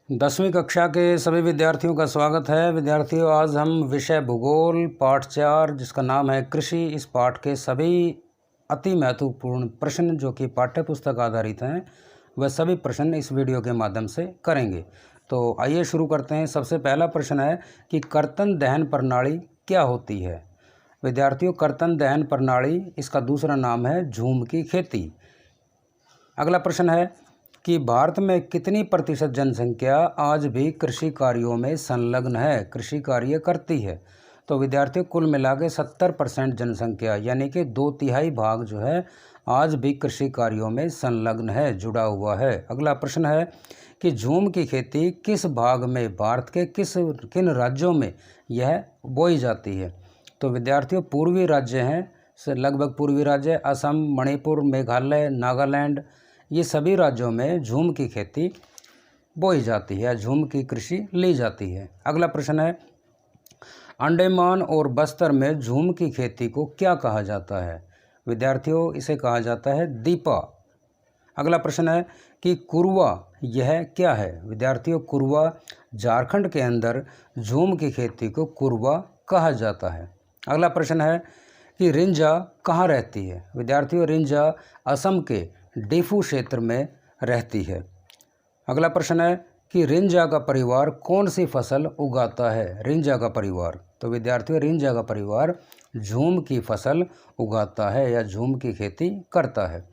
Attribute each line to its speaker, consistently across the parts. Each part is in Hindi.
Speaker 1: 10वीं कक्षा के सभी विद्यार्थियों का स्वागत है। विद्यार्थियों, आज हम विषय भूगोल पाठ 4 जिसका नाम है कृषि, इस पाठ के सभी अति महत्वपूर्ण प्रश्न जो कि पाठ्य पुस्तक आधारित हैं वह सभी प्रश्न इस वीडियो के माध्यम से करेंगे। तो आइए शुरू करते हैं। सबसे पहला प्रश्न है कि कर्तन दहन प्रणाली क्या होती है। विद्यार्थियों, कर्तन दहन प्रणाली, इसका दूसरा नाम है झूम की खेती। अगला प्रश्न है कि भारत में कितनी प्रतिशत जनसंख्या आज भी कृषि कार्यों में संलग्न है, कृषि कार्य करती है। तो विद्यार्थियों, कुल मिला के 70% जनसंख्या यानी कि 2/3 भाग जो है आज भी कृषि कार्यों में संलग्न है, जुड़ा हुआ है। अगला प्रश्न है कि झूम की खेती किस भाग में, भारत के किन राज्यों में यह बोई जाती है। तो विद्यार्थियों, पूर्वी राज्य हैं, लगभग पूर्वी राज्य असम, मणिपुर, मेघालय, नागालैंड, ये सभी राज्यों में झूम की खेती बोई जाती है, झूम की कृषि ली जाती है। अगला प्रश्न है, अंडमान और बस्तर में झूम की खेती को क्या कहा जाता है। विद्यार्थियों, इसे कहा जाता है दीपा। अगला प्रश्न है कि कुरवा यह क्या है। विद्यार्थियों, कुरवा झारखंड के अंदर झूम की खेती को कुरवा कहा जाता है। अगला प्रश्न है कि रिंजा कहाँ रहती है। विद्यार्थियों, रिंजा असम के डीफू क्षेत्र में रहती है। अगला प्रश्न है कि रिंजा का परिवार कौन सी फसल उगाता है। रिंजा का परिवार, तो विद्यार्थियों, रिंजा का परिवार झूम की फसल उगाता है या झूम की खेती करता है।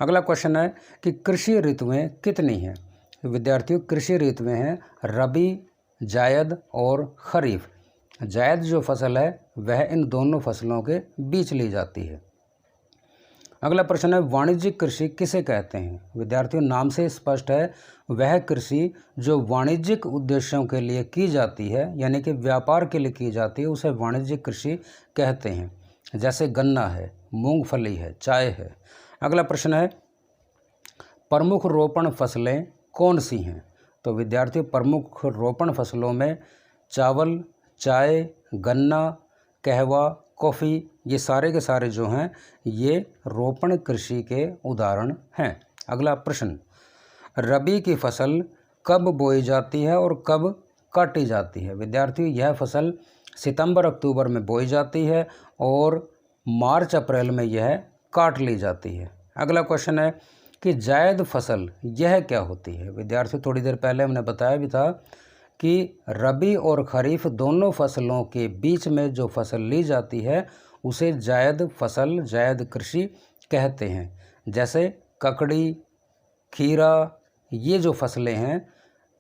Speaker 1: अगला क्वेश्चन है कि कृषि ऋतुएं कितनी हैं। विद्यार्थियों, कृषि ऋतुएं हैं रबी, जायद और खरीफ। जायद जो फसल है वह इन दोनों फसलों के बीच ली जाती है। अगला प्रश्न है, वाणिज्यिक कृषि किसे कहते हैं। विद्यार्थियों, नाम से स्पष्ट है, वह कृषि जो वाणिज्यिक उद्देश्यों के लिए की जाती है यानी कि व्यापार के लिए की जाती है उसे वाणिज्यिक कृषि कहते हैं। जैसे गन्ना है, मूंगफली है, चाय है। अगला प्रश्न है, प्रमुख रोपण फसलें कौन सी हैं। तो विद्यार्थियों, प्रमुख रोपण फसलों में चावल, चाय, गन्ना, कहवा, कॉफ़ी, ये सारे के सारे जो हैं ये रोपण कृषि के उदाहरण हैं। अगला प्रश्न, रबी की फसल कब बोई जाती है और कब काटी जाती है। विद्यार्थियों, यह फसल सितंबर अक्टूबर में बोई जाती है और मार्च अप्रैल में यह काट ली जाती है। अगला क्वेश्चन है कि जायद फसल यह क्या होती है। विद्यार्थियों, थोड़ी देर पहले हमने बताया भी था कि रबी और खरीफ दोनों फसलों के बीच में जो फसल ली जाती है उसे जायद फसल, जायद कृषि कहते हैं। जैसे ककड़ी, खीरा, ये जो फसलें हैं,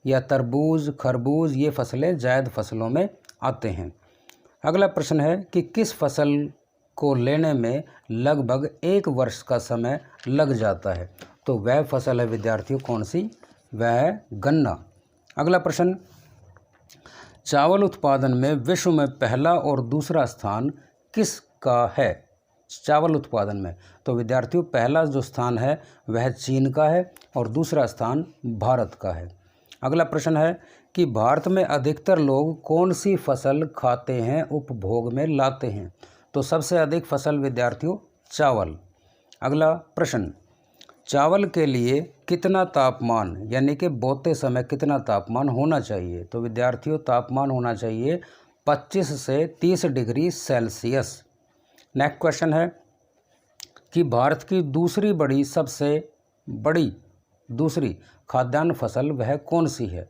Speaker 1: या तरबूज, खरबूज, ये फसलें जायद फसलों में आते हैं। अगला प्रश्न है कि किस फसल को लेने में लगभग 1 वर्ष का समय लग जाता है। तो वह फसल है विद्यार्थियों कौन सी, वह है गन्ना। अगला प्रश्न, चावल उत्पादन में विश्व में पहला और दूसरा स्थान किसका है। चावल उत्पादन में, तो विद्यार्थियों, पहला जो स्थान है वह चीन का है और दूसरा स्थान भारत का है। अगला प्रश्न है कि भारत में अधिकतर लोग कौन सी फसल खाते हैं, उपभोग में लाते हैं। तो सबसे अधिक फसल विद्यार्थियों चावल। अगला प्रश्न, चावल के लिए कितना तापमान यानी कि बोते समय कितना तापमान होना चाहिए। तो विद्यार्थियों, तापमान होना चाहिए 25 से 30 डिग्री सेल्सियस। नेक्स्ट क्वेश्चन है कि भारत की सबसे बड़ी दूसरी खाद्यान्न फसल वह कौन सी है।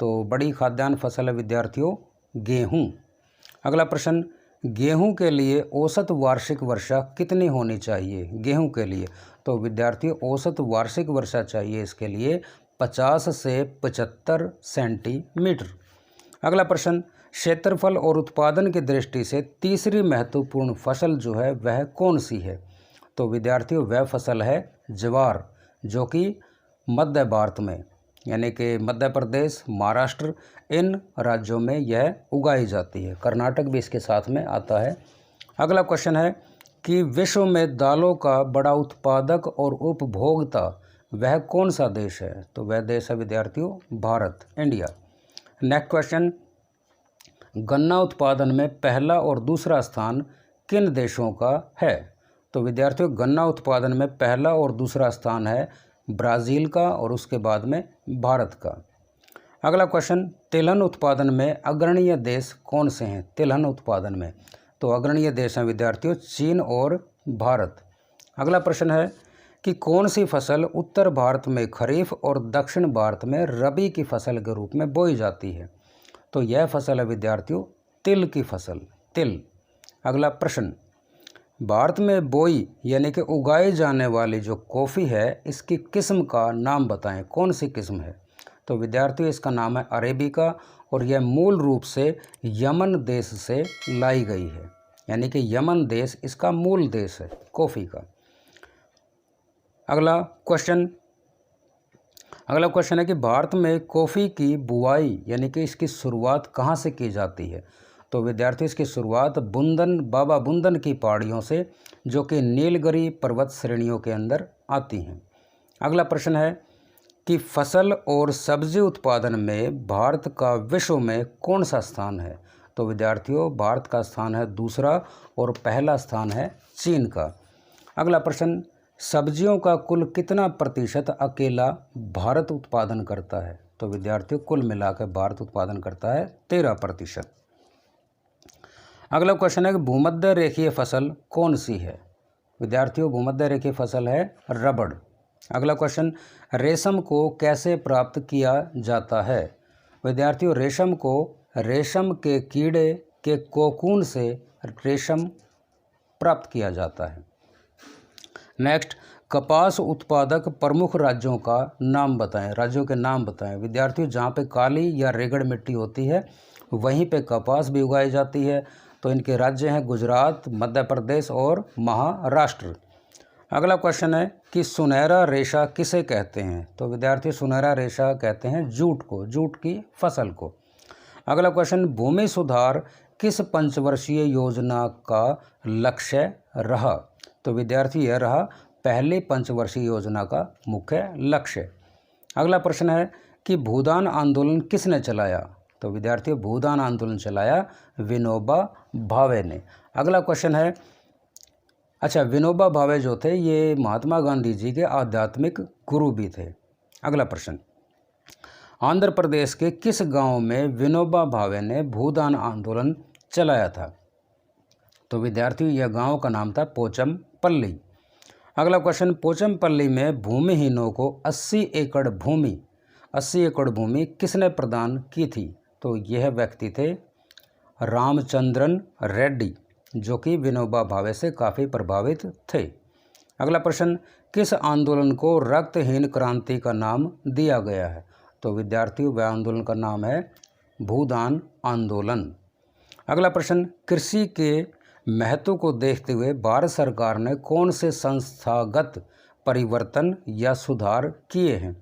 Speaker 1: तो बड़ी खाद्यान्न फसल है विद्यार्थियों गेहूँ। अगला प्रश्न, गेहूं के लिए औसत वार्षिक वर्षा कितनी होनी चाहिए। गेहूं के लिए, तो विद्यार्थियों, औसत वार्षिक वर्षा चाहिए इसके लिए 50 से 75 सेंटीमीटर। अगला प्रश्न, क्षेत्रफल और उत्पादन की दृष्टि से तीसरी महत्वपूर्ण फसल जो है वह कौन सी है। तो विद्यार्थियों, वह फसल है ज्वार, जो कि मध्य भारत में यानी कि मध्य प्रदेश, महाराष्ट्र, इन राज्यों में यह उगाई जाती है। कर्नाटक भी इसके साथ में आता है। अगला क्वेश्चन है कि विश्व में दालों का बड़ा उत्पादक और उपभोक्ता वह कौन सा देश है। तो वह देश है विद्यार्थियों भारत, इंडिया। नेक्स्ट क्वेश्चन, गन्ना उत्पादन में पहला और दूसरा स्थान किन देशों का है। तो विद्यार्थियों, गन्ना उत्पादन में पहला और दूसरा स्थान है ब्राज़ील का और उसके बाद में भारत का। अगला क्वेश्चन, तिलहन उत्पादन में अग्रणीय देश कौन से हैं? तिलहन उत्पादन में तो अग्रणीय देश हैं विद्यार्थियों चीन और भारत। अगला प्रश्न है कि कौन सी फसल उत्तर भारत में खरीफ और दक्षिण भारत में रबी की फसल के रूप में बोई जाती है? तो यह फसल है विद्यार्थियों तिल की फसल, तिल। अगला प्रश्न, भारत में बोई यानी कि उगाई जाने वाली जो कॉफ़ी है इसकी किस्म का नाम बताएं, कौन सी किस्म है? तो विद्यार्थियों इसका नाम है अरेबिका और यह मूल रूप से यमन देश से लाई गई है, यानी कि यमन देश इसका मूल देश है कॉफ़ी का। अगला क्वेश्चन है कि भारत में कॉफ़ी की बुआई यानी कि इसकी शुरुआत कहाँ से की जाती है? तो विद्यार्थी इसकी शुरुआत बाबा बुंदन की पहाड़ियों से, जो कि नीलगिरी पर्वत श्रेणियों के अंदर आती हैं। अगला प्रश्न है कि फसल और सब्जी उत्पादन में भारत का विश्व में कौन सा स्थान है? तो विद्यार्थियों भारत का स्थान है दूसरा और पहला स्थान है चीन का। अगला प्रश्न, सब्जियों का कुल कितना प्रतिशत अकेला भारत उत्पादन करता है? तो विद्यार्थियों कुल मिलाकर भारत उत्पादन करता है 13%। अगला क्वेश्चन है कि भूमध्य रेखीय फसल कौन सी है? विद्यार्थियों भूमध्य रेखीय फसल है रबड़। अगला क्वेश्चन, रेशम को कैसे प्राप्त किया जाता है? विद्यार्थियों रेशम को रेशम के कीड़े के कोकून से रेशम प्राप्त किया जाता है। नेक्स्ट, कपास उत्पादक प्रमुख राज्यों का नाम बताएं, राज्यों के नाम बताएं। विद्यार्थियों जहाँ पे काली या रेगड़ मिट्टी होती है वहीं पे कपास भी उगाई जाती है, तो इनके राज्य हैं गुजरात, मध्य प्रदेश और महाराष्ट्र। अगला क्वेश्चन है कि सुनहरा रेशा किसे कहते हैं? तो विद्यार्थी सुनहरा रेशा कहते हैं जूट को, जूट की फसल को। अगला क्वेश्चन, भूमि सुधार किस पंचवर्षीय योजना का लक्ष्य रहा? तो विद्यार्थी यह रहा पहली पंचवर्षीय योजना का मुख्य लक्ष्य। अगला प्रश्न है कि भूदान आंदोलन किसने चलाया? तो विद्यार्थियों भूदान आंदोलन चलाया विनोबा भावे ने। अगला क्वेश्चन है, अच्छा विनोबा भावे जो थे ये महात्मा गांधी जी के आध्यात्मिक गुरु भी थे। अगला प्रश्न, आंध्र प्रदेश के किस गांव में विनोबा भावे ने भूदान आंदोलन चलाया था? तो विद्यार्थियों यह गांव का नाम था पोचमपल्ली। अगला क्वेश्चन, पोचमपल्ली में भूमिहीनों को 80 एकड़ भूमि किसने प्रदान की थी? तो यह व्यक्ति थे रामचंद्रन रेड्डी, जो कि विनोबा भावे से काफ़ी प्रभावित थे। अगला प्रश्न, किस आंदोलन को रक्तहीन क्रांति का नाम दिया गया है? तो विद्यार्थियों वह आंदोलन का नाम है भूदान आंदोलन। अगला प्रश्न, कृषि के महत्व को देखते हुए भारत सरकार ने कौन से संस्थागत परिवर्तन या सुधार किए हैं?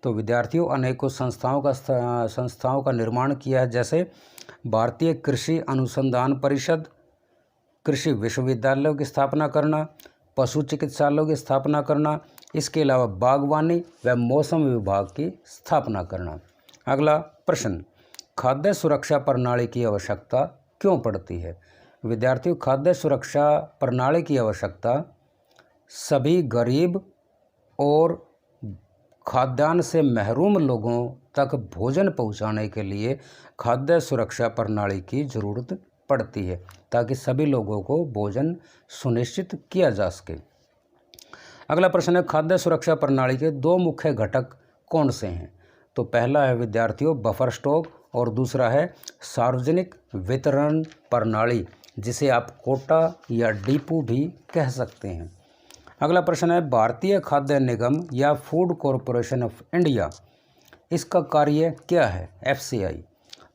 Speaker 1: तो विद्यार्थियों अनेकों संस्थाओं का निर्माण किया है, जैसे भारतीय कृषि अनुसंधान परिषद, कृषि विश्वविद्यालयों की स्थापना करना, पशु चिकित्सालयों की स्थापना करना, इसके अलावा बागवानी व मौसम विभाग की स्थापना करना। अगला प्रश्न, खाद्य सुरक्षा प्रणाली की आवश्यकता क्यों पड़ती है? विद्यार्थियों खाद्य सुरक्षा प्रणाली की आवश्यकता सभी गरीब और खाद्यान्न से महरूम लोगों तक भोजन पहुंचाने के लिए खाद्य सुरक्षा प्रणाली की ज़रूरत पड़ती है, ताकि सभी लोगों को भोजन सुनिश्चित किया जा सके। अगला प्रश्न है, खाद्य सुरक्षा प्रणाली के दो मुख्य घटक कौन से हैं? तो पहला है विद्यार्थियों बफर स्टॉक और दूसरा है सार्वजनिक वितरण प्रणाली, जिसे आप कोटा या डिपो भी कह सकते हैं। अगला प्रश्न है, भारतीय खाद्य निगम या फूड कॉरपोरेशन ऑफ इंडिया, इसका कार्य क्या है? FCI।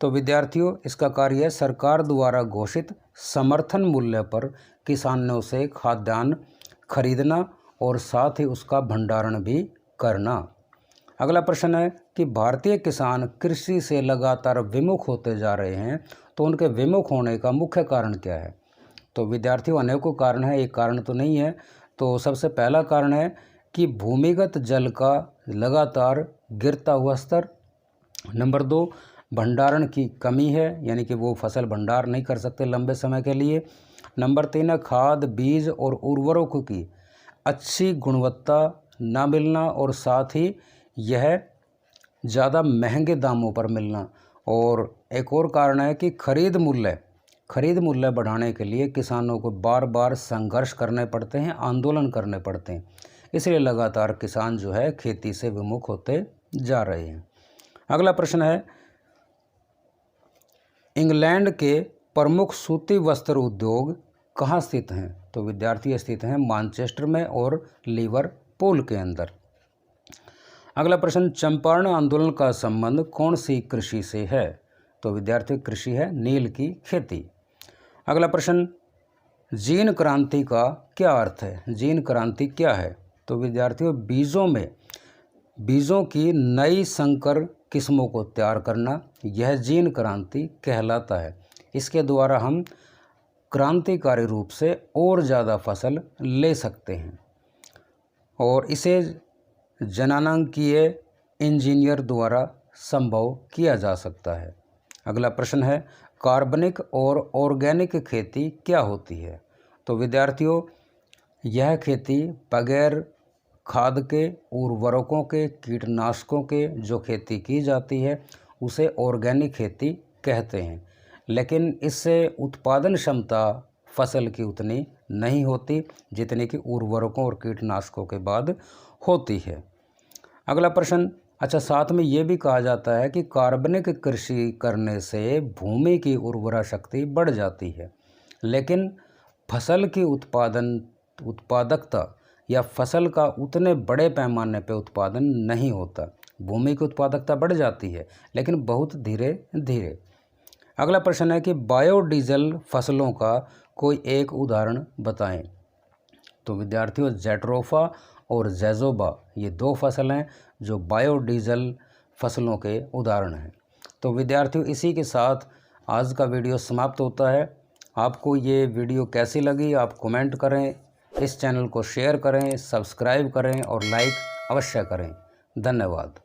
Speaker 1: तो विद्यार्थियों इसका कार्य सरकार द्वारा घोषित समर्थन मूल्य पर किसानों से खाद्यान्न खरीदना और साथ ही उसका भंडारण भी करना। अगला प्रश्न है कि भारतीय किसान कृषि से लगातार विमुख होते जा रहे हैं, तो उनके विमुख होने का मुख्य कारण क्या है? तो विद्यार्थियों अनेकों कारण है, एक कारण तो नहीं है। तो सबसे पहला कारण है कि भूमिगत जल का लगातार गिरता हुआ स्तर। नंबर 2, भंडारण की कमी है, यानी कि वो फसल भंडार नहीं कर सकते लंबे समय के लिए। नंबर 3 है खाद, बीज और उर्वरकों की अच्छी गुणवत्ता ना मिलना और साथ ही यह ज़्यादा महंगे दामों पर मिलना। और एक और कारण है कि खरीद मूल्य बढ़ाने के लिए किसानों को बार बार संघर्ष करने पड़ते हैं, आंदोलन करने पड़ते हैं। इसलिए लगातार किसान जो है खेती से विमुख होते जा रहे हैं। अगला प्रश्न है, इंग्लैंड के प्रमुख सूती वस्त्र उद्योग कहाँ स्थित हैं? तो विद्यार्थी स्थित हैं मैनचेस्टर में और लिवरपूल के अंदर। अगला प्रश्न, चंपारण आंदोलन का संबंध कौन सी कृषि से है? तो विद्यार्थी कृषि है नील की खेती। अगला प्रश्न, जीन क्रांति का क्या अर्थ है? जीन क्रांति क्या है? तो विद्यार्थियों, बीजों की नई संकर किस्मों को तैयार करना, यह जीन क्रांति कहलाता है। इसके द्वारा हम क्रांतिकारी रूप से और ज़्यादा फसल ले सकते हैं और इसे जनांकीय इंजीनियर द्वारा संभव किया जा सकता है। अगला प्रश्न है, कार्बनिक और ऑर्गेनिक खेती क्या होती है? तो विद्यार्थियों, यह खेती बगैर खाद के, उर्वरकों के, कीटनाशकों के जो खेती की जाती है उसे ऑर्गेनिक खेती कहते हैं। लेकिन इससे उत्पादन क्षमता फसल की उतनी नहीं होती जितनी कि उर्वरकों और कीटनाशकों के बाद होती है। अगला प्रश्न, अच्छा, साथ में ये भी कहा जाता है कि कार्बनिक कृषि करने से भूमि की उर्वरा शक्ति बढ़ जाती है, लेकिन फसल की उत्पादकता या फसल का उतने बड़े पैमाने पर उत्पादन नहीं होता। भूमि की उत्पादकता बढ़ जाती है लेकिन बहुत धीरे धीरे। अगला प्रश्न है कि बायोडीजल फसलों का कोई एक उदाहरण बताएं। तो विद्यार्थियों, जेट्रोफा और जेजोबा ये दो फसल हैं जो बायोडीजल फसलों के उदाहरण हैं। तो विद्यार्थियों, इसी के साथ आज का वीडियो समाप्त होता है। आपको ये वीडियो कैसी लगी आप कमेंट करें, इस चैनल को शेयर करें, सब्सक्राइब करें और लाइक अवश्य करें। धन्यवाद।